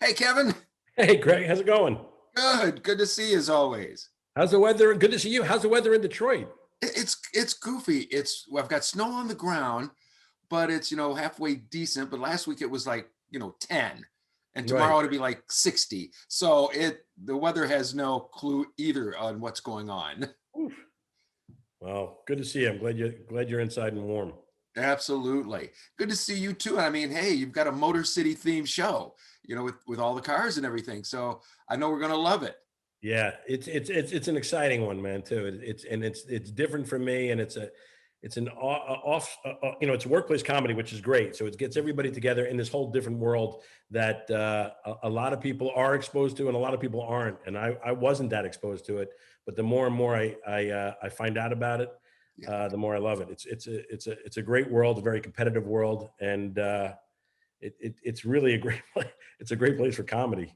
Hey, Kevin. Hey, Greg, how's it going? Good. Good to see you as always. How's the weather? Good to see you. How's the weather in Detroit? It's goofy. I've got snow on the ground, but it's halfway decent. But last week it was like 10, and Right. tomorrow it'll be like 60. So the weather has no clue either on what's going on. Oof. Well, good to see you. I'm glad you're inside and warm. Absolutely. Good to see you too. I mean, hey, you've got a Motor City themed show, with all the cars and everything. So I know we're gonna love it. Yeah, it's an exciting one, man. Too. It's different for me, and it's an off it's workplace comedy, which is great. So it gets everybody together in this whole different world that a lot of people are exposed to, and a lot of people aren't. And I wasn't that exposed to it, but the more and more I find out about it, Yeah. the more I love it. It's a great world, a very competitive world, and it's really a great it's a great place for comedy.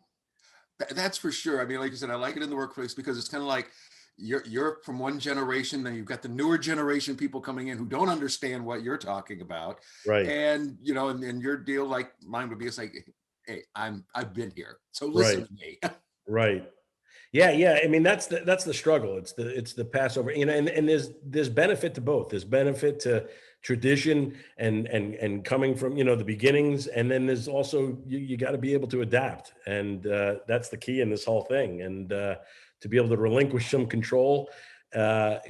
That's for sure. I mean, like you said, I like it in the workplace because it's kind of like you're from one generation, then you've got the newer generation people coming in who don't understand what you're talking about, Right, and and your deal like mine would be it's like, hey, I've been here, so right, listen to me. right. Yeah, yeah. I mean, that's the struggle. It's the Passover, and there's benefit to both. There's benefit to tradition and coming from the beginnings, and then there's also you got to be able to adapt, and that's the key in this whole thing. And to be able to relinquish some control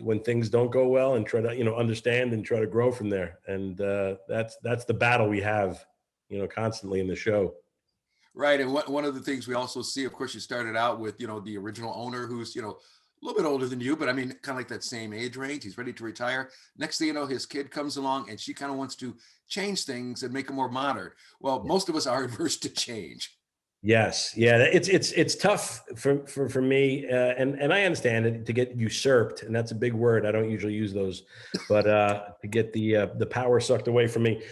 when things don't go well, and try to understand and try to grow from there. And that's the battle we have, constantly in the show. Right. And one of the things we also see, of course, you started out with, the original owner who's, a little bit older than you, but I mean, kind of like that same age range. He's ready to retire. Next thing you know, his kid comes along and she kind of wants to change things and make them more modern. Well, most of us are adverse to change. Yes, yeah, it's tough for me, and I understand it to get usurped, and that's a big word. I don't usually use those, but to get the power sucked away from me,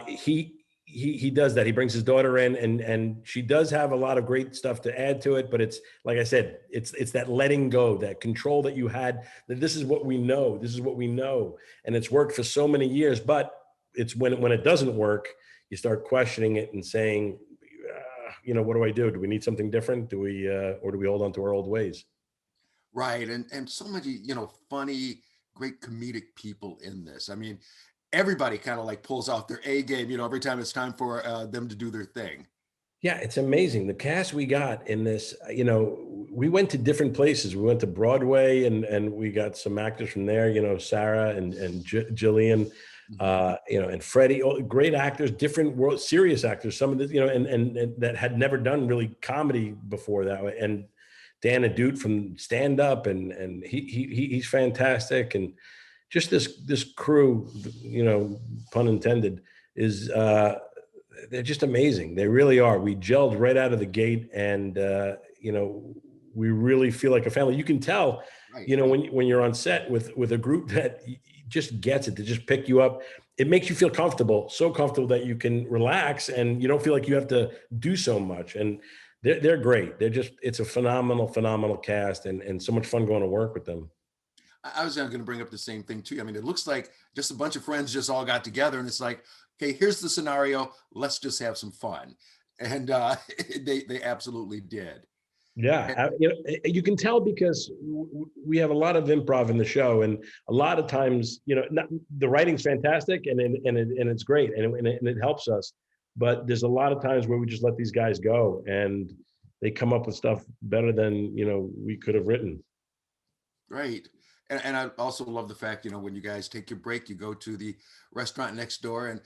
he does that. He brings his daughter in, and she does have a lot of great stuff to add to it. But it's like I said, it's that letting go, that control that you had. That this is what we know. This is what we know, and it's worked for so many years. But it's when it doesn't work, you start questioning it and saying what do I do? Do we need something different? Do we, or do we hold on to our old ways? Right. And so many, funny, great comedic people in this. I mean, everybody kind of like pulls off their A game, every time it's time for them to do their thing. Yeah, it's amazing. The cast we got in this, we went to different places. We went to Broadway and we got some actors from there, Sarah and Jillian, Mhm. and Freddie, all great actors, different world, serious actors, some of the, and that had never done really comedy before that way. And Dan Adute from stand up and he's fantastic. And just this crew, pun intended, is they're just amazing. They really are. We gelled right out of the gate, and we really feel like a family. You can tell, Right. when you're on set with a group that just gets it, to just pick you up. It makes you feel comfortable, so comfortable that you can relax, and you don't feel like you have to do so much. And they're great. It's a phenomenal cast, and so much fun going to work with them. I was going to bring up the same thing too. I mean, it looks like just a bunch of friends just all got together, and it's like, okay, here's the scenario. Let's just have some fun, and they absolutely did. Yeah, And, you can tell because we have a lot of improv in the show, and a lot of times, the writing's fantastic, and it's great, and it helps us. But there's a lot of times where we just let these guys go, and they come up with stuff better than we could have written. right. And I also love the fact, when you guys take your break, you go to the restaurant next door, and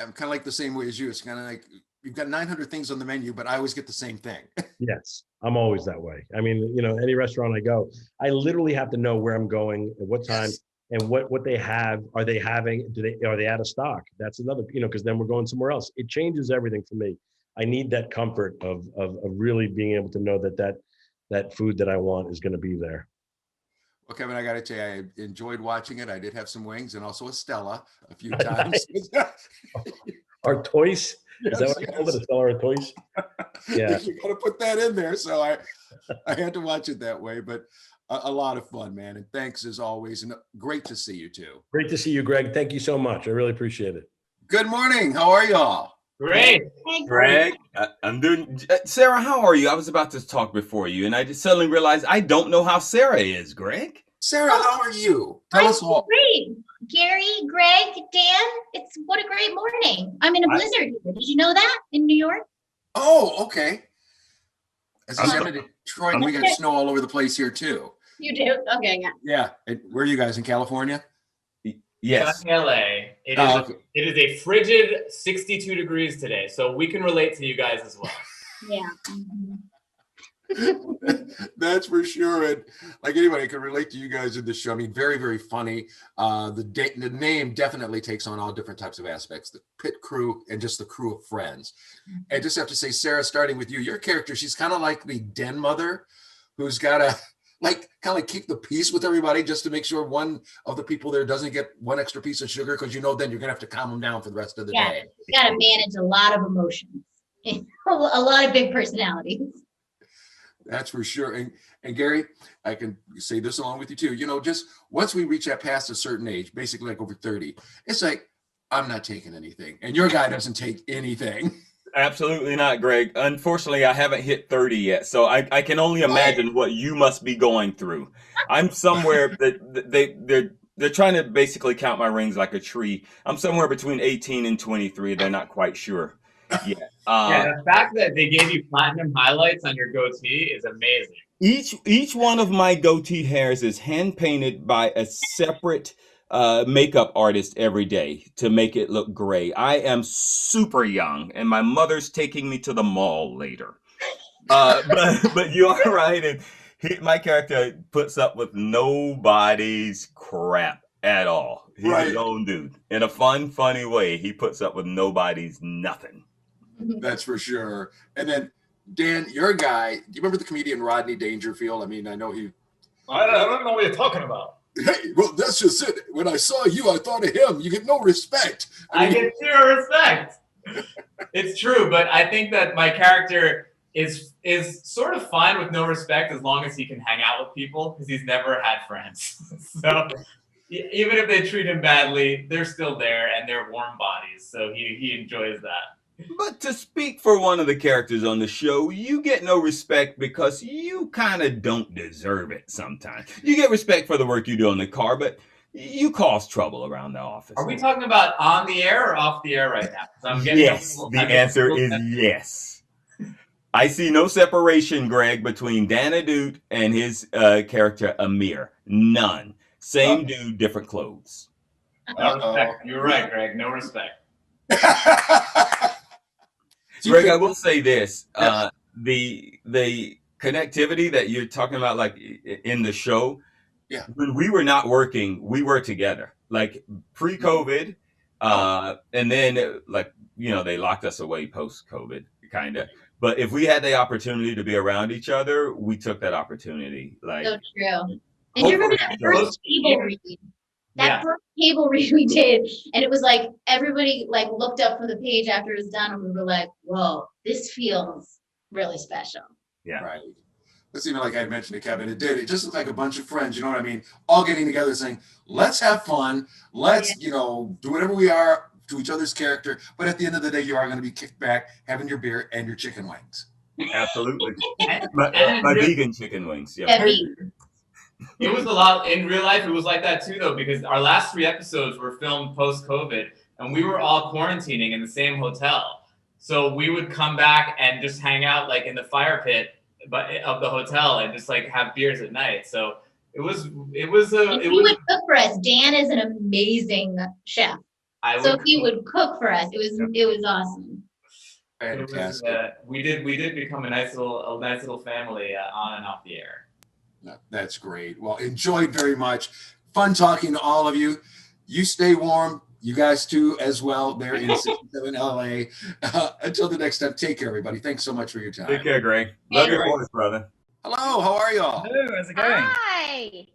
I'm kind of like the same way as you. It's kind of like you've got 900 things on the menu, but I always get the same thing. Yes, I'm always that way. I mean, any restaurant I go, I literally have to know where I'm going at what time Yes. and what they have. Are they having? Are they out of stock? That's another, because then we're going somewhere else. It changes everything for me. I need that comfort of really being able to know that food that I want is going to be there. Well, Kevin, I got to tell you, I enjoyed watching it. I did have some wings and also a Stella a few times. Our toys, is that Yes, what I called it? yes. A seller of toys? Yeah, You got to put that in there. So I had to watch it that way, but a lot of fun, man. And thanks as always. And great to see you too. great to see you, Greg. Thank you so much. I really appreciate it. Good morning. How are y'all? Great. Hey, Greg, I'm doing. Sarah, how are you? I was about to talk before you, and I just suddenly realized I don't know how Sarah is. Greg, Sarah, how are you? Tell I'm us all. great. Gary, Greg, Dan, it's what a great morning. I'm in a blizzard here. Did you know that in New York? Oh, okay. As I I'm said, so- in Detroit, we got snow all over the place here too. You do? Okay, yeah. Yeah. And where are you guys in California? yes. Sunny LA. It Oh, is. okay. It is a frigid 62 degrees today, so we can relate to you guys as well. Yeah. Mhm. That's for sure. And like anybody can relate to you guys in this show. I mean, very, very funny. The name definitely takes on all different types of aspects, the pit crew and just the crew of friends. I just have to say, Sarah, starting with you, your character, she's kind of like the den mother who's got to keep the peace with everybody just to make sure one of the people there doesn't get one extra piece of sugar, because then you're going to have to calm them down for the rest of the Yeah. day. You got to manage a lot of emotions, a lot of big personalities. That's for sure. And Gary, I can say this along with you too. Just once we reach that past a certain age, basically like over 30, it's like, I'm not taking anything. And your guy doesn't take anything. Absolutely not, Greg. Unfortunately, I haven't hit 30 yet, so I can only imagine what you must be going through. I'm somewhere that they're trying to basically count my rings like a tree. I'm somewhere between 18 and 23. They're not quite sure yet. Yeah, the fact that they gave you platinum highlights on your goatee is amazing. Each one of my goatee hairs is hand painted by a separate makeup artist every day to make it look gray. I am super young, and my mother's taking me to the mall later. But you are right, and my character puts up with nobody's crap at all. He's Right. his own dude in a fun, funny way. He puts up with nobody's nothing. That's for sure. And then Dan, your guy, do you remember the comedian Rodney Dangerfield? I mean, I know he. I don't know what you're talking about. Hey, well, that's just it. When I saw you, I thought of him. You get no respect. I get zero respect. It's true, but I think that my character is sort of fine with no respect as long as he can hang out with people, because he's never had friends. So even if they treat him badly, they're still there and they're warm bodies. So he enjoys that. But to speak for one of the characters on the show, you get no respect because you kind of don't deserve it sometimes. You get respect for the work you do on the car, but you cause trouble around the office. Are we talking about on the air or off the air right now? 'Cause I'm getting Yes, the answer is yes. I see no separation, Greg, between Dan Adut and his character Amir. None. Same dude, different clothes. No respect. You're right, Greg. No respect. Greg, I will say this: Yes. the connectivity that you're talking about, like in the show, Yeah. when we were not working, we were together, like pre-COVID, and then they locked us away post-COVID, kind of. But if we had the opportunity to be around each other, we took that opportunity. Like, So true. And you remember that first table read? Yeah. First table read we did, and it was like everybody like looked up from the page after it was done, and we were like, "Whoa, this feels really special." yeah. Right. It's even like I had mentioned to Kevin, it did. It just looked like a bunch of friends, you know what I mean? All getting together saying, let's have fun. Let's, do whatever we are to each other's character. But at the end of the day, you are going to be kicked back, having your beer and your chicken wings. Absolutely. And my vegan chicken wings. Yeah. Heavy. it was a lot in real life. It was like that too, though, because our last 3 episodes were filmed post-COVID, and we were all quarantining in the same hotel. So we would come back and just hang out like in the fire pit of the hotel and just like have beers at night. So it was And he would cook for us. Dan is an amazing chef, so he would cook for us. It was awesome. Fantastic. We did become a nice little family on and off the air. That's great. Well, enjoyed very much. Fun talking to all of you. You stay warm. You guys too, as well. There in 67 LA. Until the next time, take care, everybody. Thanks so much for your time. Take care, Greg. Love your voice, brother. Hello, how are y'all? Hello, how's it going? Hi.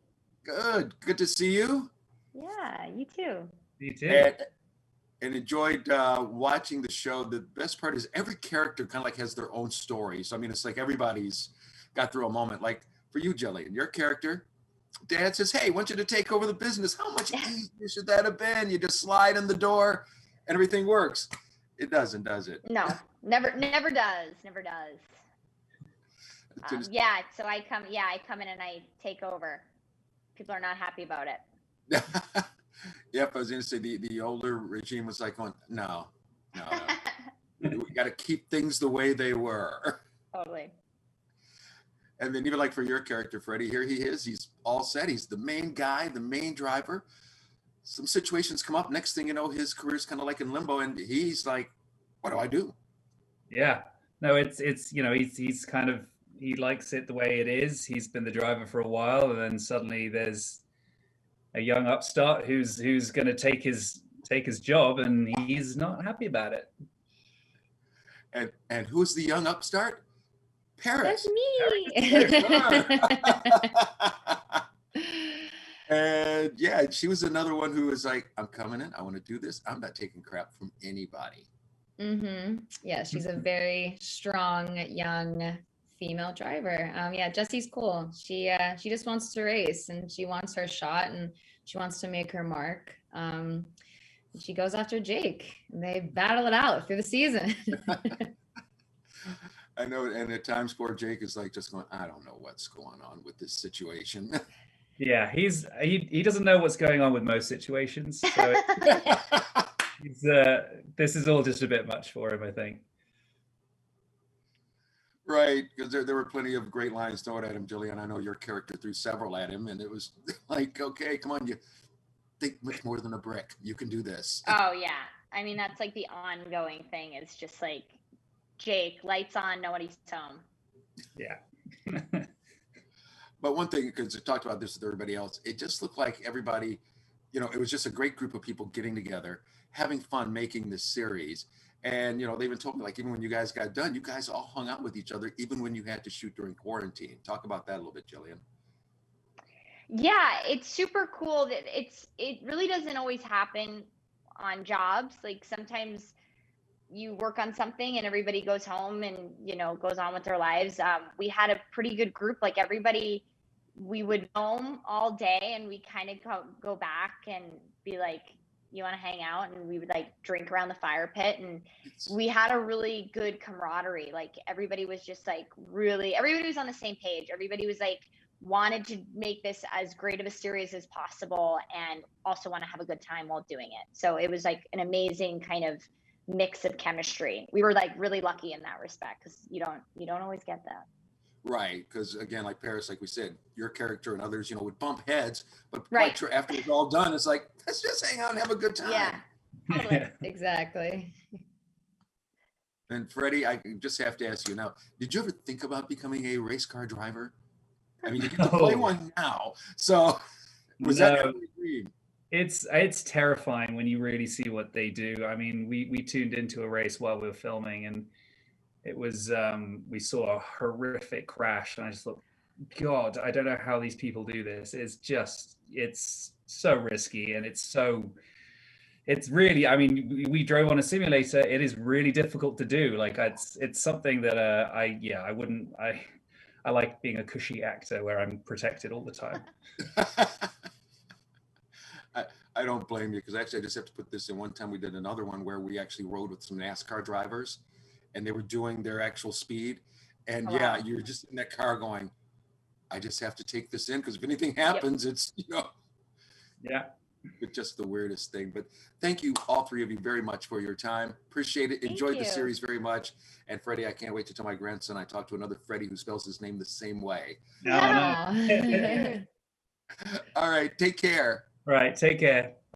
Good. Good to see you. Yeah, you too. You too. And enjoyed watching the show. The best part is every character kind of like has their own story. So I mean, it's like everybody's got through a moment. Like for you, Jelly, and your character, Dad says, "Hey, I want you to take over the business." How much easier should that have been? You just slide in the door, and everything works. It doesn't, does it? No, never does. Never does. Yeah, so I come in and I take over. People are not happy about it. Yep, I was gonna say the older regime was like going, no, no, no. We got to keep things the way they were. Totally. And then even like for your character, Freddie, here he is. He's all set. He's the main guy, the main driver. Some situations come up. Next thing you know, his career's kind of like in limbo, and he's like, "What do I do?" Yeah, no, it's you know, he's kind of, he likes it the way it is. He's been the driver for a while, and then suddenly there's a young upstart who's going to take his job, and he's not happy about it. And who's the young upstart? Paris. That's me. And yeah, she was another one who was like, I'm coming in. I want to do this. I'm not taking crap from anybody. Yeah, she's a very strong young female driver. Yeah, Jessie's cool. She just wants to race, and she wants her shot, and she wants to make her mark. She goes after Jake, and they battle it out through the season. I know, and at times poor Jake is like just going, I don't know what's going on with this situation. Yeah, he doesn't know what's going on with most situations. So this is all just a bit much for him, I think. Right, because there were plenty of great lines thrown at him, Jillian. I know your character threw several at him, and it was like, okay, come on, you think much more than a brick. You can do this. Oh yeah. I mean, that's like the ongoing thing. It's just like, Jake, lights on, nobody's home. Yeah. But one thing, because I talked about this with everybody else, it just looked like everybody, you know, it was just a great group of people getting together, having fun making this series. And, you know, they even told me, like, even when you guys got done, you guys all hung out with each other, even when you had to shoot during quarantine. Talk about that a little bit, Jillian. Yeah, it's super cool that it really doesn't always happen on jobs. Like sometimes you work on something and everybody goes home and, you know, goes on with their lives. We had a pretty good group, like everybody, we would home all day and we kind of go back and be like, you want to hang out? And we would like drink around the fire pit, and we had a really good camaraderie. Like everybody was just like everybody was on the same page. Everybody was like, wanted to make this as great of a series as possible and also want to have a good time while doing it. So it was like an amazing kind of mix of chemistry. We were like really lucky in that respect, because you don't always get that. Right, because again, like Paris, like we said, your character and others, you know, would bump heads, but Right. after it's all done, it's like, let's just hang out and have a good time. Yeah, totally. Exactly. And Freddie, I just have to ask you now, did you ever think about becoming a race car driver? I mean, you get to play No. one now, so was that No. ever a dream? It's terrifying when you really see what they do. I mean, we tuned into a race while we were filming, and it was we saw a horrific crash, and I just thought, God, I don't know how these people do this. It's so risky, and it's really, I mean, we drove on a simulator. It is really difficult to do. Like it's something that I like being a cushy actor where I'm protected all the time. I don't blame you, because actually I just have to put this in. One time we did another one where we actually rode with some NASCAR drivers, and they were doing their actual speed. And Oh, yeah, wow. you're just in that car going, I just have to take this in, because if anything happens, it's, you know, Yeah. it's just the weirdest thing. But thank you, all three of you, very much for your time. Appreciate it. Thank Enjoyed the you. series very much. And Freddie, I can't wait to tell my grandson I talked to another Freddie who spells his name the same way. No. Aw. All right, take care. Right. Take care.